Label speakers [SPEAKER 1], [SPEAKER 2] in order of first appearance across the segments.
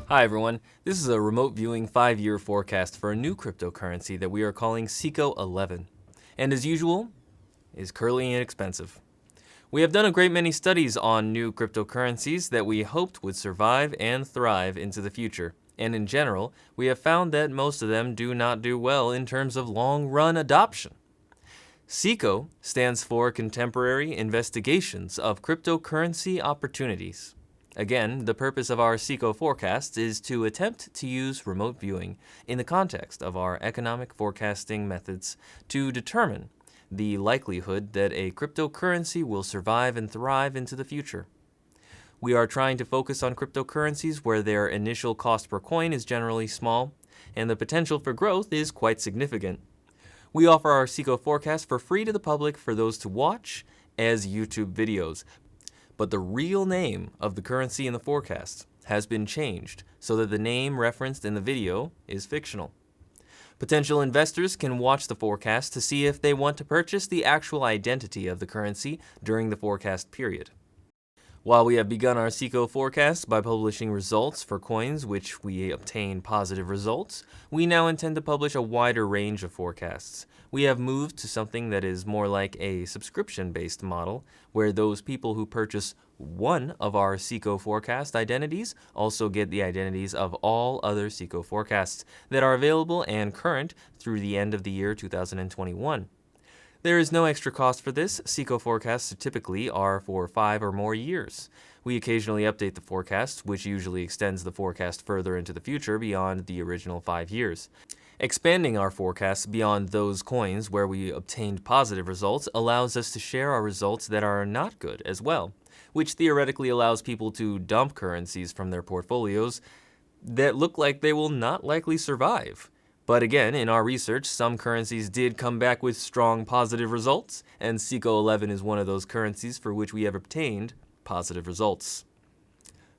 [SPEAKER 1] Hi everyone, this is a remote viewing 5-year forecast for a new cryptocurrency that we are calling SECO 11, and as usual, is curly and expensive. We have done a great many studies on new cryptocurrencies that we hoped would survive and thrive into the future, and in general, we have found that most of them do not do well in terms of long-run adoption. SECO stands for Contemporary Investigations of Cryptocurrency Opportunities. Again, the purpose of our SECO forecast is to attempt to use remote viewing in the context of our economic forecasting methods to determine the likelihood that a cryptocurrency will survive and thrive into the future. We are trying to focus on cryptocurrencies where their initial cost per coin is generally small and the potential for growth is quite significant. We offer our SECO forecast for free to the public for those to watch as YouTube videos. But the real name of the currency in the forecast has been changed so that the name referenced in the video is fictional. Potential investors can watch the forecast to see if they want to purchase the actual identity of the currency during the forecast period. While we have begun our SECO forecast by publishing results for coins which we obtain positive results, we now intend to publish a wider range of forecasts. We have moved to something that is more like a subscription-based model, where those people who purchase one of our SECO forecast identities also get the identities of all other SECO forecasts that are available and current through the end of the year 2021. There is no extra cost for this. SECO forecasts typically are for 5 or more years. We occasionally update the forecast, which usually extends the forecast further into the future beyond the original 5 years. Expanding our forecasts beyond those coins where we obtained positive results allows us to share our results that are not good as well, which theoretically allows people to dump currencies from their portfolios that look like they will not likely survive. But again, in our research, some currencies did come back with strong positive results, and SECO 11 is one of those currencies for which we have obtained positive results.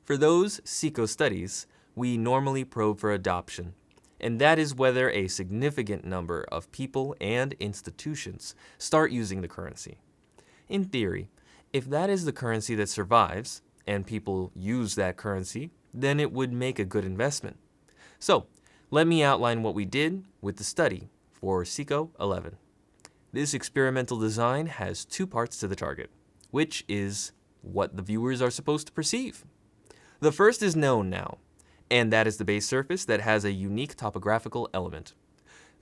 [SPEAKER 1] For those SECO studies, we normally probe for adoption, and that is whether a significant number of people and institutions start using the currency. In theory, if that is the currency that survives, and people use that currency, then it would make a good investment. So, let me outline what we did with the study for SECO 11. This experimental design has 2 parts to the target, which is what the viewers are supposed to perceive. The first is known now, and that is the base surface that has a unique topographical element.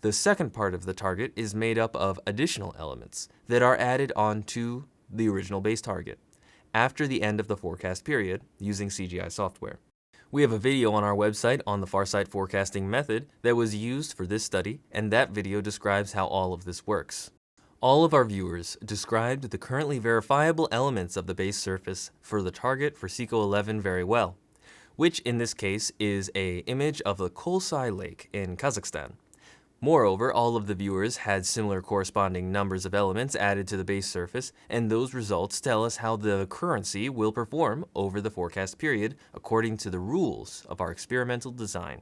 [SPEAKER 1] The second part of the target is made up of additional elements that are added onto the original base target after the end of the forecast period using CGI software. We have a video on our website on the Farsight forecasting method that was used for this study, and that video describes how all of this works. All of our viewers described the currently verifiable elements of the base surface for the target for SECO 11 very well, which in this case is an image of the Kolsai Lake in Kazakhstan. Moreover, all of the viewers had similar corresponding numbers of elements added to the base surface, and those results tell us how the currency will perform over the forecast period according to the rules of our experimental design.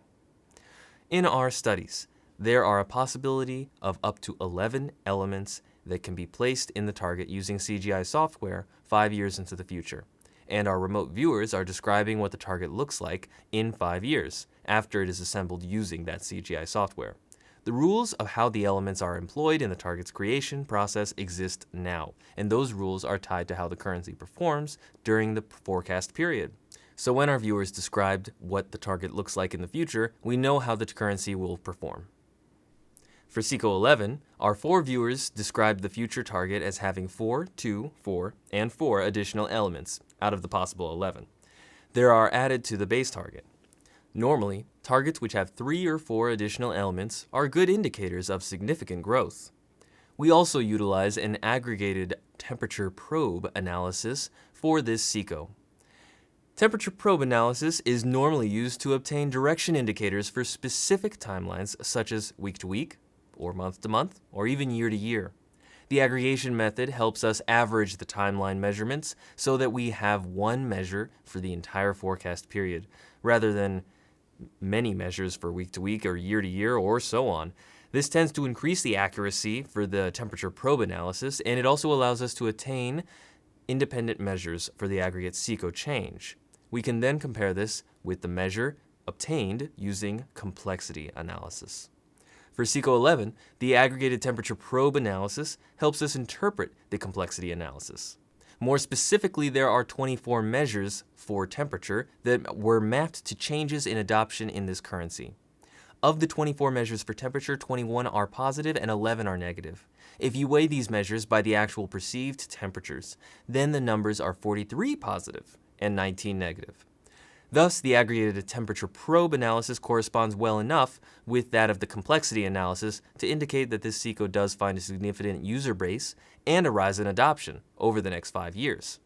[SPEAKER 1] In our studies, there are a possibility of up to 11 elements that can be placed in the target using CGI software 5 years into the future, and our remote viewers are describing what the target looks like in 5 years after it is assembled using that CGI software. The rules of how the elements are employed in the target's creation process exist now, and those rules are tied to how the currency performs during the forecast period. So when our viewers described what the target looks like in the future, we know how the currency will perform. For SECO 11, our 4 viewers described the future target as having 4, 2, 4, and 4 additional elements out of the possible 11. There are added to the base target. Normally, targets which have 3 or 4 additional elements are good indicators of significant growth. We also utilize an aggregated temperature probe analysis for this SECO. Temperature probe analysis is normally used to obtain direction indicators for specific timelines such as week to week, or month to month, or even year to year. The aggregation method helps us average the timeline measurements so that we have one measure for the entire forecast period, rather than many measures for week to week or year to year or so on. This tends to increase the accuracy for the temperature probe analysis, and it also allows us to attain independent measures for the aggregate SECO change. We can then compare this with the measure obtained using complexity analysis. For SECO 11, the aggregated temperature probe analysis helps us interpret the complexity analysis. More specifically, there are 24 measures for temperature that were mapped to changes in adoption in this currency. Of the 24 measures for temperature, 21 are positive and 11 are negative. If you weigh these measures by the actual perceived temperatures, then the numbers are 43 positive and 19 negative. Thus, the aggregated temperature probe analysis corresponds well enough with that of the complexity analysis to indicate that this SECO does find a significant user base and a rise in adoption over the next 5 years.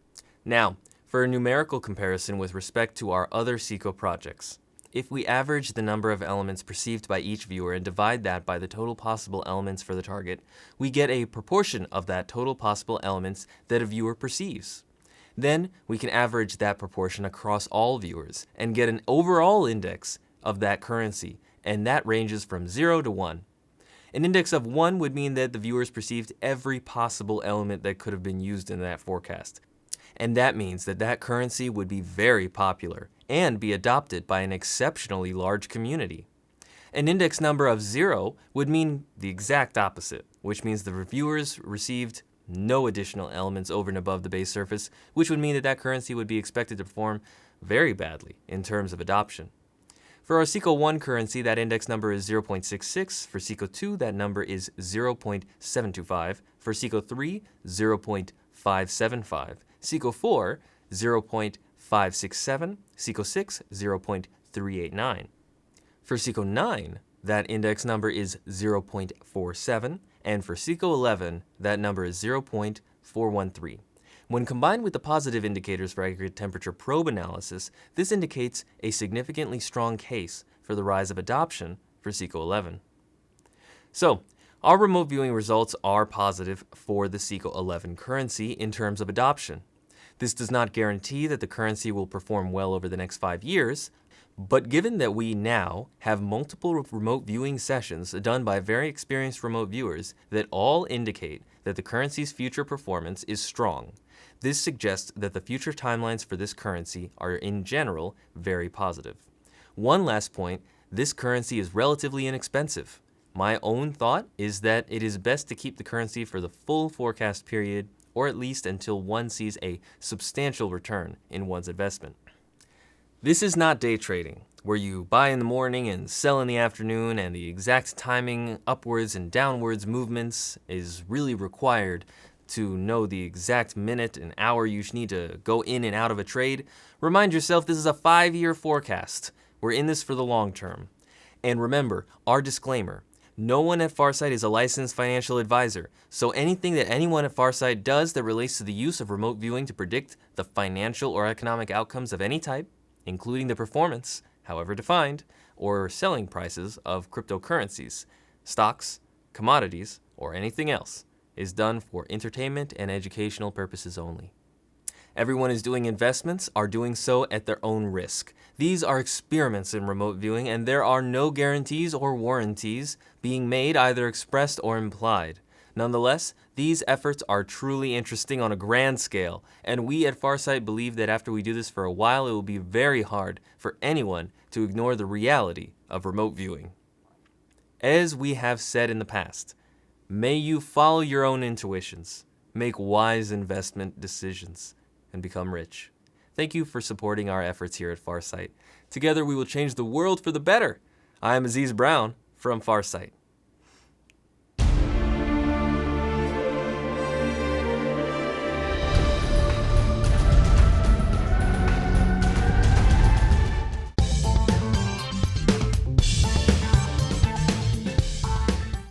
[SPEAKER 1] Now, for a numerical comparison with respect to our other SECO projects. If we average the number of elements perceived by each viewer and divide that by the total possible elements for the target, we get a proportion of that total possible elements that a viewer perceives. Then we can average that proportion across all viewers and get an overall index of that currency, and that ranges from 0 to 1. An index of 1 would mean that the viewers perceived every possible element that could have been used in that forecast. And that means that that currency would be very popular and be adopted by an exceptionally large community. An index number of 0 would mean the exact opposite, which means the reviewers received no additional elements over and above the base surface, which would mean that that currency would be expected to perform very badly in terms of adoption. For our SECO 1 currency, that index number is 0.66. For SECO 2, that number is 0.725. For SECO 3, 0.575. SECO 4, 0.567. SECO 6, 0.389. For SECO 9, that index number is 0.47. And for SECO 11, that number is 0.413. When combined with the positive indicators for aggregate temperature probe analysis, this indicates a significantly strong case for the rise of adoption for SECO 11. So, our remote viewing results are positive for the SECO 11 currency in terms of adoption. This does not guarantee that the currency will perform well over the next 5 years, but given that we now have multiple remote viewing sessions done by very experienced remote viewers that all indicate that the currency's future performance is strong, this suggests that the future timelines for this currency are in general very positive. One last point, this currency is relatively inexpensive. My own thought is that it is best to keep the currency for the full forecast period, or at least until one sees a substantial return in one's investment. This is not day trading, where you buy in the morning and sell in the afternoon, and the exact timing upwards and downwards movements is really required to know the exact minute and hour you need to go in and out of a trade. Remind yourself this is a 5-year forecast. We're in this for the long term. And remember, our disclaimer, no one at Farsight is a licensed financial advisor, so anything that anyone at Farsight does that relates to the use of remote viewing to predict the financial or economic outcomes of any type, including the performance, however defined, or selling prices of cryptocurrencies, stocks, commodities, or anything else, is done for entertainment and educational purposes only. Everyone who's doing investments are doing so at their own risk. These are experiments in remote viewing, and there are no guarantees or warranties being made, either expressed or implied. Nonetheless, these efforts are truly interesting on a grand scale, and we at Farsight believe that after we do this for a while, it will be very hard for anyone to ignore the reality of remote viewing. As we have said in the past, may you follow your own intuitions, make wise investment decisions, and become rich. Thank you for supporting our efforts here at Farsight. Together we will change the world for the better. I am Aziz Brown from Farsight.